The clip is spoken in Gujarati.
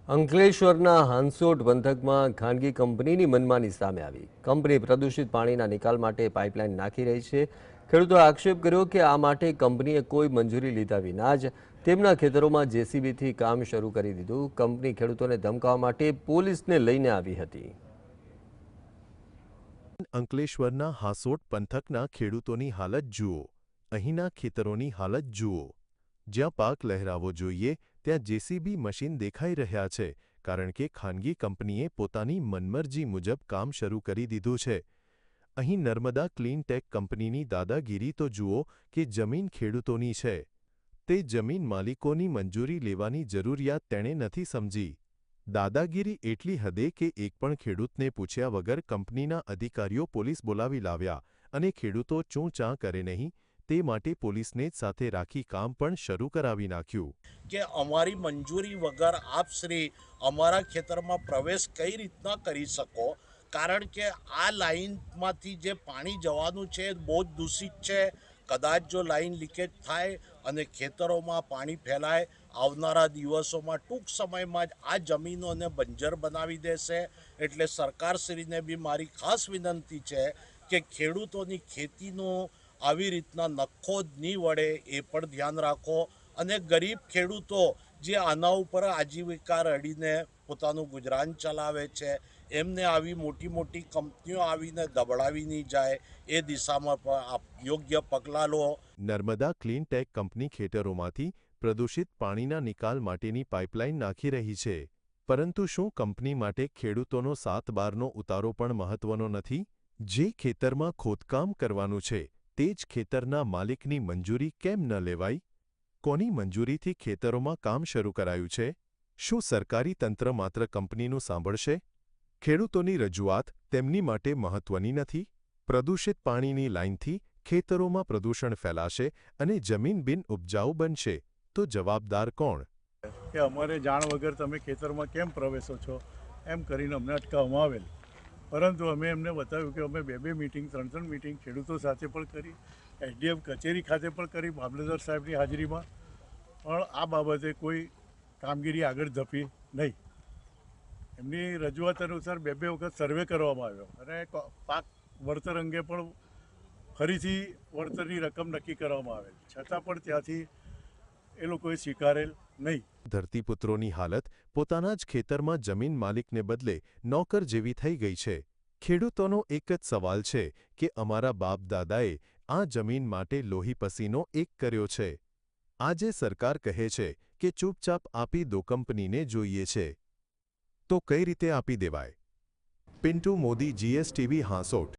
અંકલેશ્વરના હાંસોટ પંથકમાં ખાનગી કંપનીની મનમાની સામે આવી। કંપની પ્રદૂષિત પાણીના નિકાલ માટે પાઇપલાઇન નાખી રહી છે। ખેડૂતોએ આક્ષેપ કર્યો કે આ માટે કંપનીએ કોઈ મંજૂરી લીધા વિના જ તેમના ખેતરોમાં જેસીબીથી કામ શરૂ કરી દીધું। કંપની ખેડૂતોને ધમકાવવા માટે પોલીસને લઈને આવી હતી। અંકલેશ્વરના હાંસોટ પંથકના ખેડૂતોની હાલત જુઓ। અહીંના ખેતરોની હાલત જુઓ। જ્યાં પાક લહેરાવો જોઈએ ત્યાં જેસીબી મશીન દેખાઈ રહ્યા છે, કારણ કે ખાનગી કંપનીએ પોતાની મનમરજી મુજબ કામ શરૂ કરી દીધું છે। અહીં નર્મદા ક્લીન ટેક કંપનીની દાદાગીરી તો જુઓ કે જમીન ખેડૂતોની છે, તે જમીન માલિકોની મંજૂરી લેવાની જરૂરિયાત તેણે નથી સમજી। દાદાગીરી એટલી હદે કે એક પણ ખેડૂતને પૂછ્યા વગર કંપનીના અધિકારીઓ પોલીસ બોલાવી લાવ્યા અને ખેડૂતો ચૂં-ચાં કરે નહીં તે માટે પોલીસને જ સાથે રાખી કામ પણ શરૂ કરાવી નાખ્યું। કે અમારી મંજૂરી વગર આપ શ્રી અમારા ખેતરમાં પ્રવેશ કઈ રીતના કરી શકો, કારણ કે આ લાઈનમાંથી જે પાણી જવાનું છે એ બહુ જ દૂષિત છે। કદાચ જો લાઈન લીકેજ થાય અને ખેતરોમાં પાણી ફેલાય, આવનારા દિવસોમાં ટૂંક સમયમાં જ આ જમીનોને બંજર બનાવી દેશે। એટલે સરકારશ્રીને બી મારી ખાસ વિનંતી છે કે ખેડૂતોની ખેતીનું આવી રીતના નખો જ નહીં વળે એ પણ ધ્યાન રાખો। અને ગરીબ ખેડૂતો જે આના ઉપર આજીવિકા રડીને પોતાનું ગુજરાન ચલાવે છે, એમને આવી મોટી મોટી કંપનીઓ આવીને દબડાવી નહીં જાય એ દિશામાં પણ યોગ્ય પગલાં લો। નર્મદા ક્લીન ટેક કંપની ખેતરોમાંથી પ્રદૂષિત પાણીના નિકાલ માટેની પાઇપલાઇન નાખી રહી છે, પરંતુ શું કંપની માટે ખેડૂતોનો 7/12નો ઉતારો પણ મહત્વનો નથી? જે ખેતરમાં ખોદકામ કરવાનું છે તે જ ખેતરના માલિકની મંજૂરી કેમ ન લેવાઈ? કોની મંજૂરીથી ખેતરોમાં કામ શરૂ કરાયું છે? શું સરકારી તંત્ર માત્ર કંપનીનું સાંભળશે? ખેડૂતોની રજૂઆત તેમની માટે મહત્વની નથી? પ્રદૂષિત પાણીની લાઇનથી ખેતરોમાં પ્રદૂષણ ફેલાશે અને જમીન બિનઉપજાઉ બનશે, તો જવાબદાર કોણ? કે અમારે જાણ વગર તમે ખેતરમાં કેમ પ્રવેશો છો એમ કરીને અમને અટકાવવામાં આવેલ, પરંતુ અમે એમને બતાવ્યું કે અમે 2 મીટિંગ 3 મીટિંગ ખેડૂતો સાથે પણ કરી, એસડીએમ કચેરી ખાતે પણ કરી મામલતદાર સાહેબની હાજરીમાં, પણ આ બાબતે કોઈ કામગીરી આગળ ધપી નહીં। એમની રજૂઆત અનુસાર 2 વખત સર્વે કરવામાં આવ્યો અને પાક વળતર અંગે પણ ફરીથી વળતરની રકમ નક્કી કરવામાં આવેલ, છતાં પણ ત્યાંથી એ લોકોએ સ્વીકારેલ નહીં। ધરતીપુત્રોની હાલત પોતાના જ ખેતરમાં જમીન માલિકને બદલે નોકર જેવી થઈ ગઈ છે। ખેડૂતોનો એક જ સવાલ છે કે અમારા બાપ દાદાએ આ જમીન માટે લોહી પસીનો એક કર્યો છે। આજે સરકાર કહે છે કે ચૂપચાપ આપી દો, કંપનીને જોઈએ છે, તો કઈ રીતે આપી દેવાય? પિન્ટુ મોદી, GSTV, હાંસોટ।